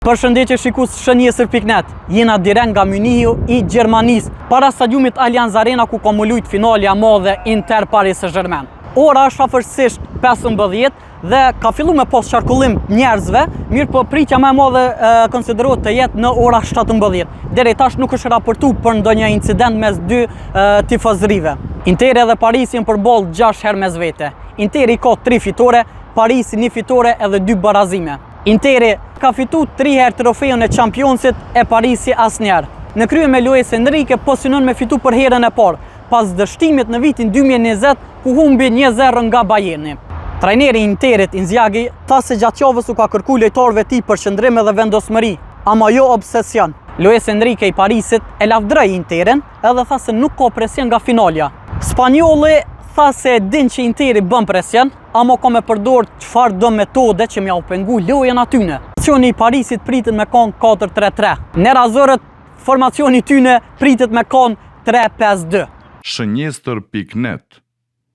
Përshëndetje shikues shënjesër.net. Jena direkt nga Muniu I Gjermanisë, para stadiumit Allianz Arena ku ka luajtur finalja e madhe Inter Paris Saint-Germain. Ora është afërsisht 15 dhe ka filluar me pas qarkullim njerëzve, mirë po pritja më e madhe konsiderohet të jetë në ora 17. Deri tash nuk është raportuar për ndonjë incident mes dy tifozërive. Interi dhe Parisi janë përballë 6 herë mes vete. Interi ka 3 fitore, Parisi 1 fitore edhe 2 barazime. Interi ka fitu 3 herë trofeun e Championsit e Parisi asnjëherë. Në krye me Luis Enrique po synon me fitu për herën e parë, pas dështimit në vitin 2020 ku humbi 1-0 nga Bayerni. Trajneri I Interit Inzaghi tha se gjatë javës u ka kërku lojtarëve tij përqendrim dhe vendosmëri, ama jo obsesion. Luis Enrique I Parisit e lavdroi Interin edhe tha se nuk ka presion nga finalja. Spanjolli tha se din që Interi bën presion, ama ka me përdor çfarë do metode që m'ja u pengu lojën atyne. Formacioni I Parisit pritet me kon 4-3-3. Nerazorët formacioni tyne pritet me kon 3-5-2. Shënjestër.net